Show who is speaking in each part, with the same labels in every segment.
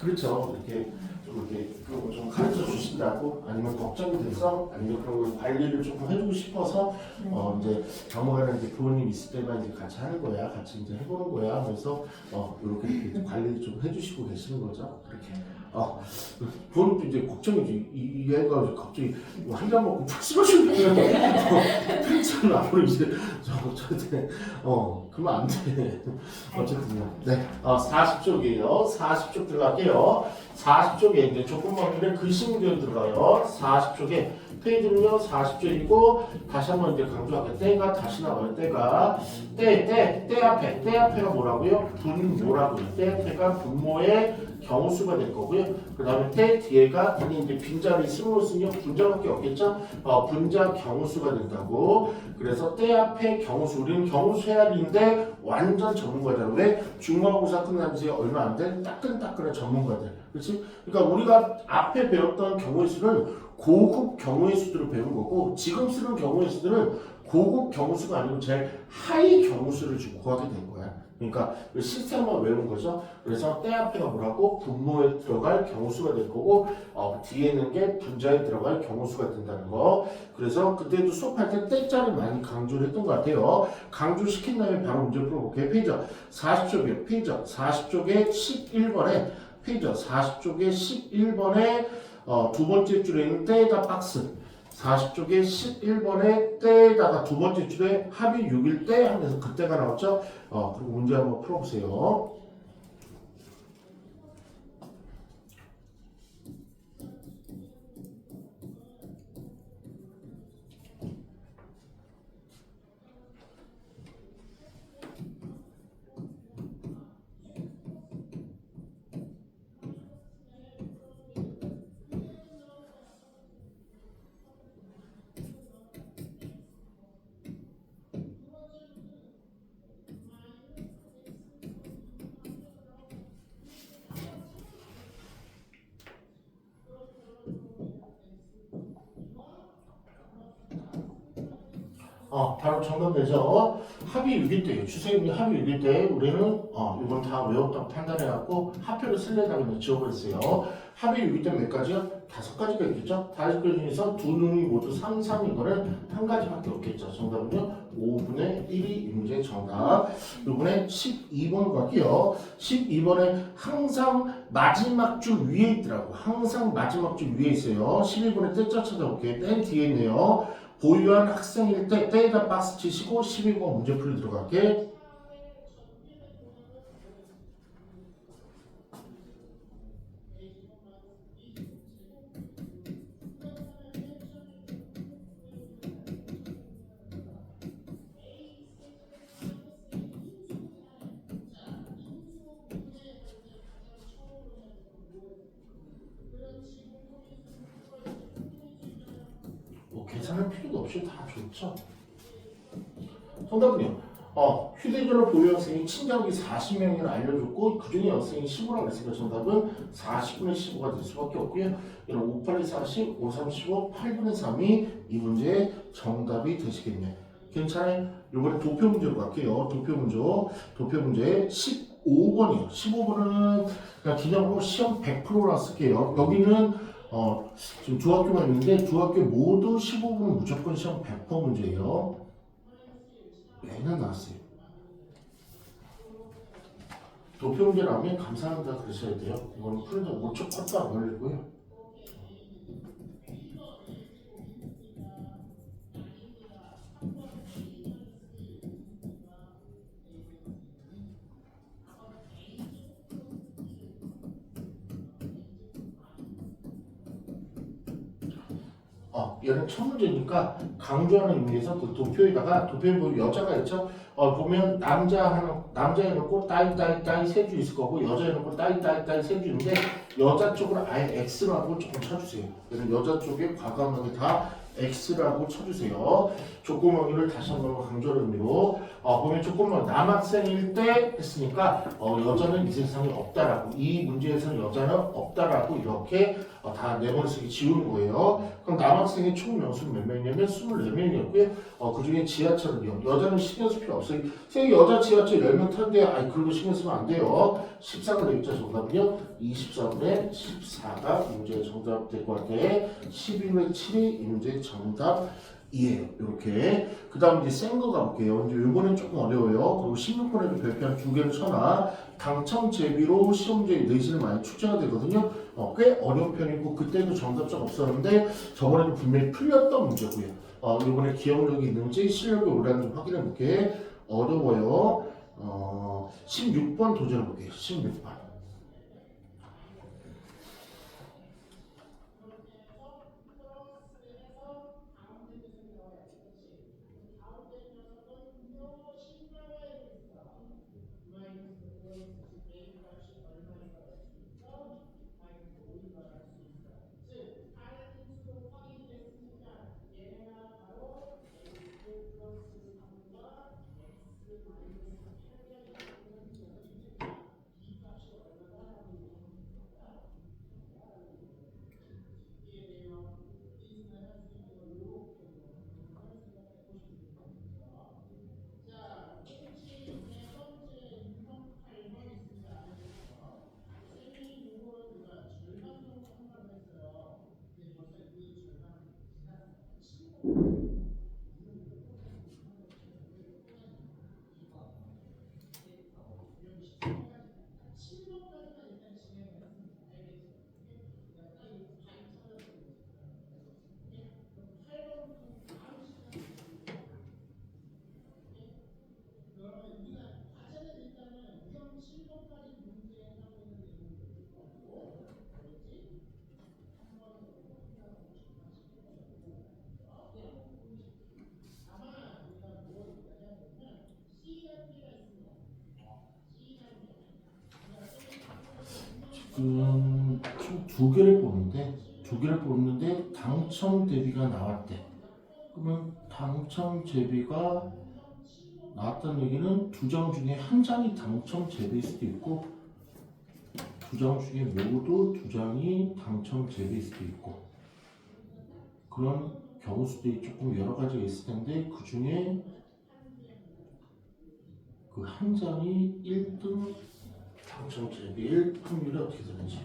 Speaker 1: 그렇죠. 이렇게 그런 거 좀 가르쳐 주신다고 아니면 걱정이 돼서 아니면 그런 걸 관리를 조금 해주고 싶어서 이제 경험하는 이제 부모님 있을 때만 이제 같이 하는 거야, 같이 이제 해보는 거야 하면서 이렇게 관리를 좀 해주시고 계시는 거죠. 그렇게. 부모님도 이제 걱정이지. 이 애가 갑자기 한 잔 먹고 푹 쓰러지면 괜찮아. 앞으로 이제 저한테 그러면 안 돼. 어쨌든요. 네, 40쪽이에요. 40쪽 들어갈게요. 40쪽에 이제 조금만 글씨 문제 들어가요. 40쪽에 페이지는요 40쪽이고 다시 한번 이제 강조할게요. 때가 다시 나와요. 때가 때 앞에가 뭐라고요? 분모라고요. 때 앞에가 분모의 경우수가 될 거고요. 그 다음에 때 뒤에가 이제 빈자를 쓰므로쓰면 분자밖에 없겠죠. 분자 경우수가 된다고. 그래서 때 앞에 경우수, 우리는 경우수 헤아리인데 완전 전문가잖아. 왜? 중간고사 끝난 지 얼마 안 된 따끈따끈한 전문가들. 그렇지? 그러니까 우리가 앞에 배웠던 경우의 수는 고급 경우의 수들을 배운 거고, 지금 쓰는 경우의 수들은 고급 경우수가 아니고 제일 하이 경우수를 주고 구하게 된 거야. 그러니까 시스템만 외우는 거죠. 그래서 때 앞에가 뭐라고? 분모에 들어갈 경우수가 될 거고, 뒤에 있는 게 분자에 들어갈 경우수가 된다는 거. 그래서 그때도 수업할 때 때자를 많이 강조를 했던 것 같아요. 강조시킨 다음에 바로 문제 풀어볼게요. 페이지 40쪽이에요. 페이지 40쪽에 11번에 페이지 40쪽에 11번에 두 번째 줄에 있는 때에다 박스. 40쪽에 11번에 때에다가 두 번째 줄에 합이 6일 때 하면서 그때가 나왔죠. 그리고 문제 한번 풀어보세요. 바로 정답 되죠. 합이 6일 때, 주세임이 합이 6일 때 우리는 이건 다 외웠다고 판단해갖고 합표를 쓸려다가 그냥 지워버렸어요. 합이 6일 때 몇 가지요? 5가지가 있겠죠. 5가지 중에서 두 놈이 모두 3, 3인 거는 한 가지밖에 없겠죠. 정답은요 5분의 1이 이 문제 정답. 이번에 12번 갈게요. 12번에 항상 마지막 줄 위에 있더라고. 항상 마지막 줄 위에 있어요. 11번에 때짜 찾아볼게요. 땡 뒤에 있네요. 보유한 학생일 때 때에다 박스 치시고 12번 문제 풀이 들어갈게. 계산할 필요도 없이 다 좋죠. 정답은요. 휴대전화 보유 학생이 친구이 40명이나 알려줬고 그 중에 여학생이 15라고 했으니까 정답은 40분의 15가 될 수밖에 없고요. 이런 5, 8, 2, 40, 5, 3, 15, 8분의 3이 이 문제의 정답이 되시겠네요. 괜찮아요? 이번에 도표 문제로 갈게요. 도표 문제 15번이요. 15번은 그냥 기념으로 시험 100%라 쓸게요. 여기는 지금 두 학교만 있는데 두 학교 모두 15분은 무조건 시험 100% 문제예요. 매년 나왔어요. 도표 문제 나오면 감사합니다 그러셔야 돼요. 이거는 풀는데 5초 컷도 안 걸리고요. 얘는 첫 문제니까 강조하는 의미에서 그 도표에다가 도표에 보면 여자가 있죠. 보면 남자 해놓고 따이 세 줄 있을 거고 여자 해놓고 따이 세 줄인데 여자 쪽으로 아예 X라고 조금 쳐주세요. 그래서 여자 쪽에 과감하게 다 X라고 쳐주세요. 조건명의를 다시 한번 강조하는 의미로 보면 조건명 남학생일 때 했으니까 여자는 이 세상에 없다라고 이 문제에서는 여자는 없다라고 이렇게 다 내 머릿속에 지우는 거예요. 그럼 남학생의 총 명수는 몇 명이냐면 24명이었고요. 그 중에 지하철은요. 여자는 신경 쓸 필요 없어요. 여자 지하철 10명 타는데 그런 거 신경 쓰면 안 돼요. 14가 되겠죠. 정답은요. 24분의 14가 문제 정답 될 것 같아. 12분의 7이 이 문제 정답이에요. 이렇게. 그 다음 이제 센 거 가볼게요. 이제 요거는 조금 어려워요. 그리고 16분에도 별표 두 개를 쳐놔. 당첨 제비로 시험지에 내신을 많이 출제가 되거든요. 꽤 어려운 편이고 그때도 정답자가 없었는데 저번에도 분명히 풀렸던 문제고요. 이번에 기억력이 있는지 실력이 올랐는지 확인해 볼게. 어려워요. 16번 도전해 볼게요. 16번. 두 개를 뽑는데 당첨 대비가 나왔대. 그러면 당첨 대비가 나왔다는 얘기는 두 장 중에 한 장이 당첨 제비일 수도 있고 두 장 중에 모두 두 장이 당첨 제비일 수도 있고 그런 경우 수도 조금 여러 가지가 있을 텐데 그 중에 그 한 장이 1등 당첨 제비일 확률이 어떻게 되는지.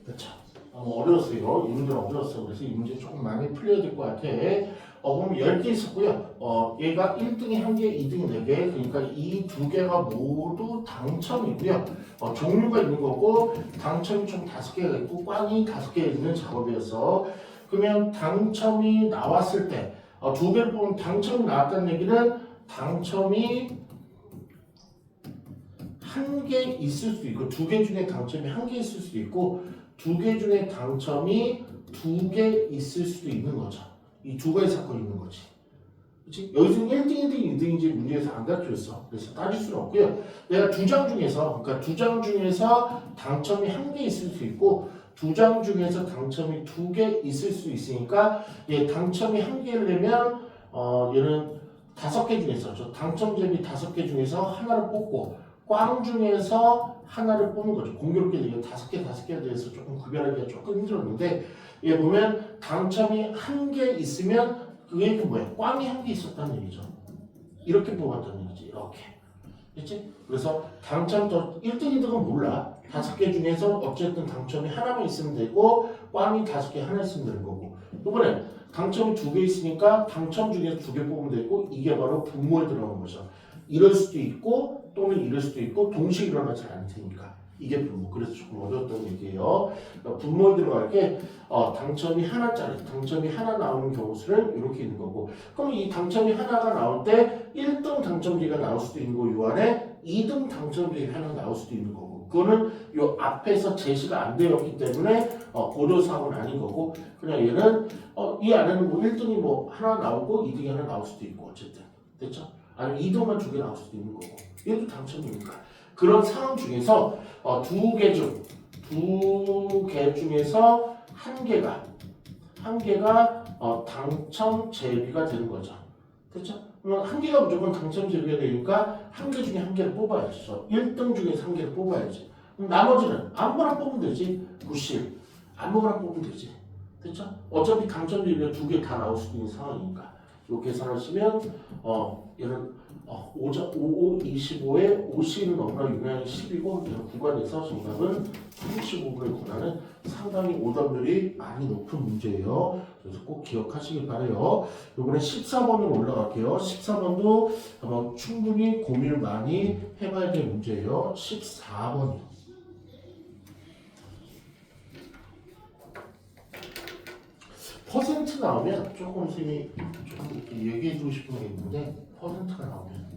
Speaker 1: 그렇죠. 어려웠어요. 이 문제는 어려웠어. 그래서 이 문제 조금 많이 풀려야 될 것 같아. 보면 10개 있었고요. 얘가 1등이 1개, 2등이 4개. 그러니까 이 두 개가 모두 당첨이고요. 종류가 있는 거고 당첨이 총 5개가 있고 꽝이 5개 있는 작업이어서 그러면 당첨이 나왔을 때 두 개를 보면 당첨이 나왔다는 얘기는 당첨이 한 개 있을 수도 있고 두 개 중에 당첨이 한 개 있을 수도 있고 두 개 중에 당첨이 2개 있을 수도 있는 거죠. 이 두 가지 사건이 있는 거지. 그렇지? 여기서는 1등, 1등, 2등인지 문제에서 안 가르쳐줬어. 그래서 따질 수는 없고요. 내가 두 장 중에서 그러니까 두 장 중에서 당첨이 한 개 있을 수 있고 두 장 중에서 당첨이 2개 있을 수 있으니까 당첨이 한 개를 내면 얘는 5개 중에서 당첨 제비 5개 중에서 하나를 뽑고 꽝 중에서 하나를 뽑는 거죠. 공교롭게 이게 5개에 대해서 조금 구별하기가 조금 힘들었는데 얘 보면 당첨이 한 개 있으면 그 얘기는 뭐야? 꽝이 한 개 있었다는 얘기죠. 이렇게 뽑았다는 얘기지. 이렇게. 그렇지? 그래서 당첨 1등, 2등은 몰라. 5개 중에서 어쨌든 당첨이 하나만 있으면 되고 꽝이 5개 하나 있으면 되는 거고 이번에 당첨이 2개 있으니까 당첨 중에서 2개 뽑으면 되고 이게 바로 분모에 들어가는 거죠. 이럴 수도 있고 또는 이럴 수도 있고 동시에 일어나지 않을 테니까 이게 분모. 그래서 조금 어려웠던 얘기예요. 그러니까 분모에 들어갈 게 당첨이 하나짜리, 당첨이 하나 나오는 경우 수는 이렇게 있는 거고, 그럼 이 당첨이 하나가 나올 때 1등 당첨기가 나올 수도 있는 거고, 요 안에 2등 당첨기가 하나 나올 수도 있는 거고, 그거는 요 앞에서 제시가 안 되었기 때문에 고려사항은 아닌 거고, 그냥 얘는 이 안에는 뭐 1등이 뭐 하나 나오고 2등이 하나 나올 수도 있고, 어쨌든 됐죠? 아니면 2등만 2개 나올 수도 있는 거고, 얘도 당첨이니까. 그런 상황 중에서 두 개 중에서 한 개가 당첨 제비가 되는 거죠. 됐죠? 그러면 한 개가 무조건 당첨 제비가 되니까 한 개 중에 한 개를 뽑아야죠. 1등 중에서 한 개를 뽑아야지. 그럼 나머지는 아무거나 뽑으면 되지. 구실 아무거나 뽑으면 되지. 됐죠? 어차피 당첨 제비가 두 개 다 나올 수도 있는 상황이니까. 요 계산하시면 얘는 5, 25에 50은 너무나 유명한 10이고 이런 구간에서 정답은 35분을 권하는 상당히 오답률이 많이 높은 문제예요. 그래서 꼭 기억하시길 바라요. 이번에 14번으로 올라갈게요. 14번도 아마 충분히 고민을 많이 해봐야 될 문제예요. 14번이요. 퍼센트 나오면 조금 선생님이 조금 얘기해주고 싶은 게 있는데, 퍼센트가 나오면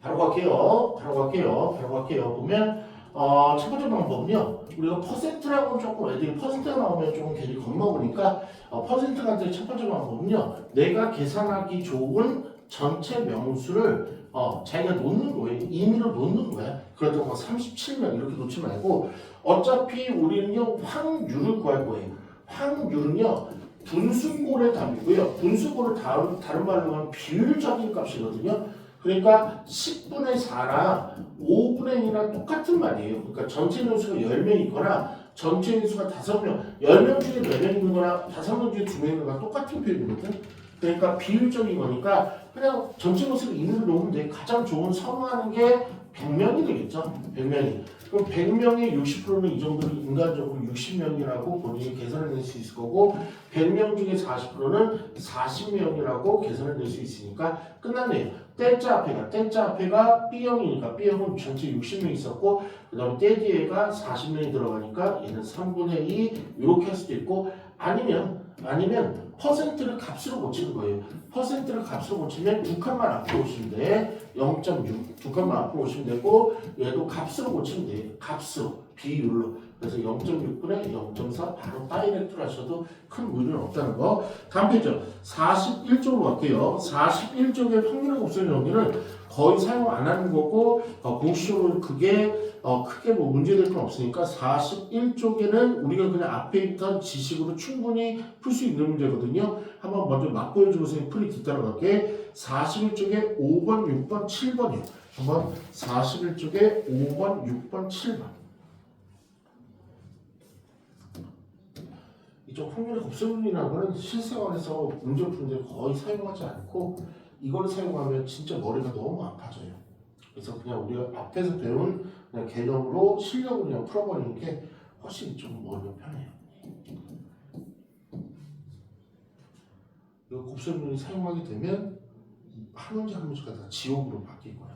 Speaker 1: 바로 갈게요. 보면 첫 번째 방법은요. 우리가 퍼센트라고 조금 애들이 퍼센트가 나오면 조금 괜히 겁먹으니까 퍼센트가 될 첫 번째 방법은요. 내가 계산하기 좋은 전체 명수를 자기가 놓는 거예요. 임의로 놓는 거야. 그래도 뭐 37명 이렇게 놓지 말고, 어차피 우리는요 확률을 구할 거예요. 확률은요 분수꼴의 답이고요. 분수꼴을 다른 말로 하면 비율적인 값이거든요. 그러니까 10분의 4나 5분의 1이랑 똑같은 말이에요. 그러니까 전체 인수가 10명이거나 전체 인수가 5명, 10명 중에 4명이거나 5명 중에 2명이거나 똑같은 표현이거든. 그러니까 비율적인 거니까 그냥 전체 인수를 임의로 놓으면 돼. 가장 좋은 선호하는 게 100명이 되겠죠. 100명이. 그럼 100명의 60%는 이 정도는 인간적으로 60명이라고 본인이 계산을 낼 수 있을 거고, 100명 중에 40%는 40명이라고 계산을 낼 수 있으니까 끝났네요. 때자 앞에가 B형이니까 B형은 전체 60명 있었고, 그 다음에 때 뒤에가 40명이 들어가니까 얘는 3분의 2 이렇게 할 수도 있고, 아니면 퍼센트를 값으로 고치는 거예요. 퍼센트를 값으로 고치면 두 칸만 앞으로 오시면 돼. 0.6 두 칸만 앞으로 오시면 되고, 얘도 값으로 고치면 돼요. 값으로 비율로. 그래서 0.6분의 0.4 바로 다이렉트로 하셔도 큰 무리는 없다는 거. 다음 페이지죠. 41쪽으로 갈게요. 41쪽의 확률의 곱셈 정리는 거의 사용 안 하는 거고, 공식적으로 그게 크게 뭐 문제될 건 없으니까 41쪽에는 우리가 그냥 앞에 있던 지식으로 충분히 풀 수 있는 문제거든요. 한번 먼저 맛보여주고 선생님 풀이 뒤따라갈게. 41쪽에 5번, 6번, 7번이요. 한번 41쪽에 5번, 6번, 7번. 이쪽 확률의 곱셈이라는 거는 실생활에서 문제 푸는데 거의 사용하지 않고, 이걸 사용하면 진짜 머리가 너무 아파져요. 그래서 그냥 우리가 앞에서 배운 그냥 개념으로 실력으로 그냥 풀어버리는 게 훨씬 좀 머리가 편해요. 5번, 6번, 7번. 이 곱셈률을 사용하게 되면 한 문제 한 문제가 다 지옥으로 바뀔 거야.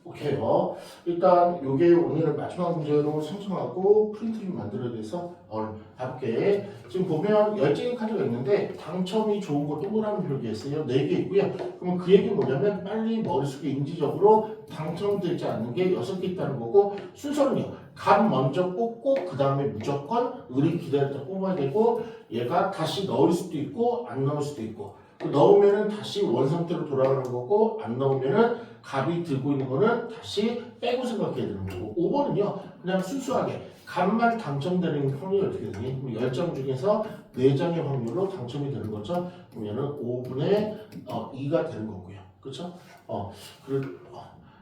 Speaker 1: 오케이요. 일단 요게 오늘 마지막 문제로 생성하고 프린트 좀 만들어야 돼서 가볼게. 지금 보면 10장의 카드가 있는데 당첨이 좋은 거 동그라미 표기했어요. 4개 있고요. 그러면 그 얘기 뭐냐면 빨리 머릿속에 인지적으로 당첨되지 않는 게 6개 있다는 거고, 순서는요. 값 먼저 뽑고 그 다음에 무조건 을이 기다렸다 뽑아야 되고, 얘가 다시 넣을 수도 있고 안 넣을 수도 있고, 넣으면은 다시 원상태로 돌아가는 거고, 안 넣으면은 값이 들고 있는 거는 다시 빼고 생각해야 되는 거고, 5번은요 그냥 순수하게 값만 당첨되는 확률이 어떻게 되니? 그럼 10장 중에서 4장의 확률로 당첨이 되는 거죠. 그러면은 5분의 2가 되는 거고요. 그렇죠?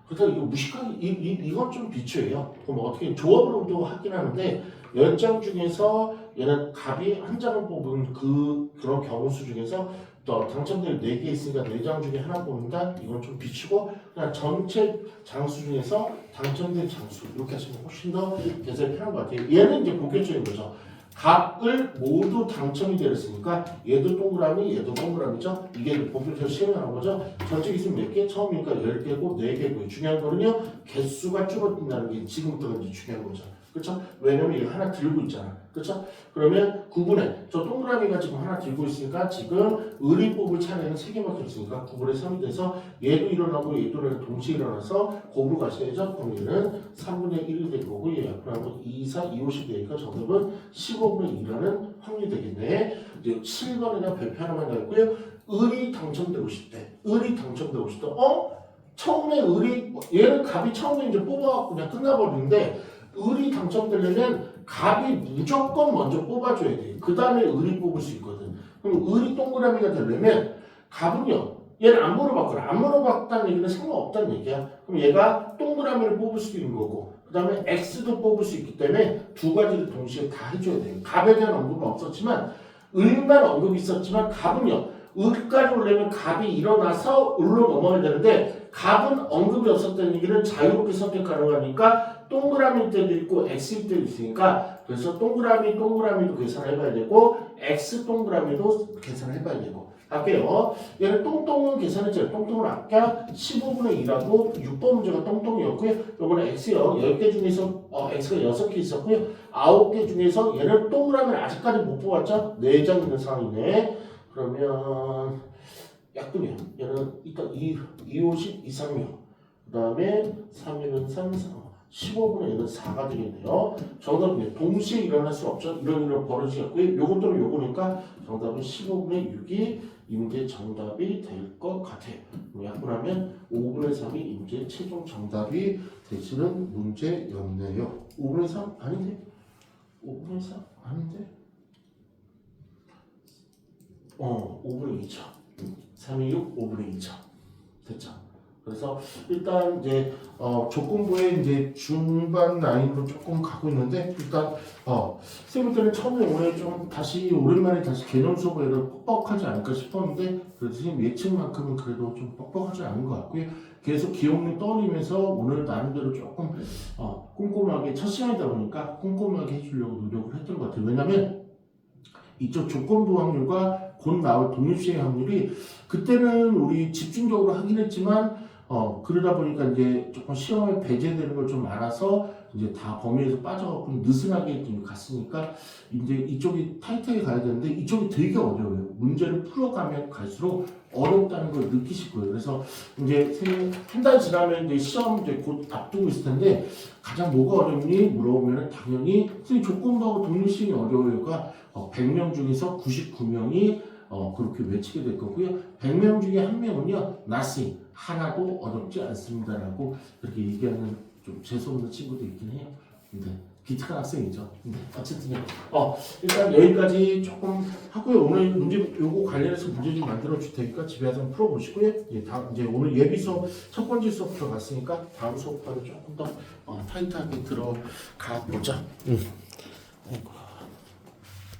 Speaker 1: 그래서 이거 무식하게 이건 좀 비추예요. 그럼 어떻게 조합으로도 하긴 하는데, 10장 중에서 얘는 값이 한 장을 뽑은 그런 경우수 중에서 또 당첨될 4개 있으니까 4장 중에 하나 뽑는다? 이건 좀 비추고 그냥 전체 장수 중에서 당첨된 장수 이렇게 하시면 훨씬 더 계산이 편한 것 같아요. 얘는 이제 본격적인 거죠. 값을 모두 당첨이 되었으니까 얘도 동그라미, 얘도 동그라미죠. 이게 본격적으로 시행하는 거죠. 전체 기수 몇 개? 처음이니까 10개고 4개고. 중요한 거는요, 개수가 줄어든다는 게 지금부터 이제 중요한 거죠. 그렇죠? 왜냐면 이거 하나 들고 있잖아. 그렇죠? 그러면 9분의 저 동그라미가 지금 하나 들고 있으니까 지금 을이 뽑을 차례는 3개밖에 없으니까 9분의 3이 돼서 얘도 일어나고 얘도 동시에 일어나서 곱으로 가셔야죠. 그럼 얘는 3분의 1이 될 거고, 얘 옆으로 하면 2, 4, 2, 50이 되니까 정답은 15분의 2라는 확률이 되겠네. 이제 7번에는 별표 하나만 더 있고요. 을이 당첨되고 싶대. 을이 당첨되고 싶대. 처음에 을이, 얘는 값이 처음에 이제 뽑아갖고 그냥 끝나버리는데, 을이 당첨되려면 값이 무조건 먼저 뽑아줘야 돼. 그 다음에 을이 뽑을 수 있거든. 그럼 을이 동그라미가 되려면 값은요, 얘는 안 물어봤거나, 안 물어봤다는 얘기는 상관없다는 얘기야. 그럼 얘가 동그라미를 뽑을 수 있는 거고, 그 다음에 x도 뽑을 수 있기 때문에 두 가지를 동시에 다 해줘야 돼요. 값에 대한 언급은 없었지만, 을만 언급이 있었지만, 값은요, 을까지 오려면 값이 일어나서 을로 넘어가야 되는데, 값은 언급이 없었다는 얘기는 자유롭게 선택 가능하니까 동그라미일 때도 있고 x일 때도 있으니까, 그래서 동그라미도 계산해봐야 되고 x 동그라미도 계산해봐야 되고. 할게요. 얘는 똥똥은 계산했죠. 똥똥은 아까 15분의 2라고 6번 문제가 똥똥이었고요. 요번에 x요. 10개 중에서 x가 6개 있었고요. 9개 중에서 얘는 동그라미를 아직까지 못 뽑았죠. 4장 있는 상황이네. 그러면 약분이요. 얘는 일단 2, 50, 2, 3이요. 그 다음에 3, 1은 3, 15분의 1은 4가 되겠네요. 정답은 동시에 일어날 수 없죠. 이런 일은 벌어지겠고요. 요것 또는 요거니까 정답은 15분의 6이 이 문제 정답이 될 것 같아요. 약분하면 5분의 3이 이 문제 최종 정답이 되시는 문제였네요. 5분의 3 아닌데? 5분의 3 아닌데? 5분의 2죠. 3이 6, 5분의 2죠. 됐죠? 그래서 일단 이제 조건부의 이제 중반 라인으로 조금 가고 있는데, 일단 쌤들은 처음에 오늘 좀 다시 오랜만에 다시 개념 수업을 뻑뻑하지 않을까 싶었는데, 그래도 지금 예측만큼은 그래도 좀 뻑뻑하지 않은 것 같고요. 계속 기억력 떠올리면서 오늘 나름대로 조금 꼼꼼하게 첫 시간이다 보니까 꼼꼼하게 해주려고 노력을 했던 것 같아요. 왜냐면 이쪽 조건부 확률과 곧 나올 독립시행 확률이 그때는 우리 집중적으로 하긴 했지만 그러다 보니까 이제 조금 시험에 배제되는 걸 좀 알아서 이제 다 범위에서 빠져갖고 느슨하게 좀 갔으니까 이제 이쪽이 타이트하게 가야 되는데 이쪽이 되게 어려워요. 문제를 풀어가면 갈수록 어렵다는 걸 느끼실 거예요. 그래서 이제 한 달 지나면 이제 시험 이제 곧 앞두고 있을 텐데 가장 뭐가 어렵니 물어보면 당연히 선생님 조건부하고 독립시행이 어려워요가 100명 중에서 99명이 그렇게 외치게 될 거고요. 100명 중에 한 명은요, nothing, 하나도 어렵지 않습니다라고 그렇게 얘기하는 좀 재수없는 친구도 있긴 해요. 근데 기특한 학생이죠. 근데 어쨌든 일단 여기까지 조금 하고요. 오늘 문제 요거 관련해서 문제 좀 만들어 줄 테니까 집에 가서 한번 풀어보시고요. 예, 다음 이제 오늘 예비 수업 첫 번째 수업 들어갔으니까 다음 수업과는 조금 더 타이트하게 들어가 보자. 아이고.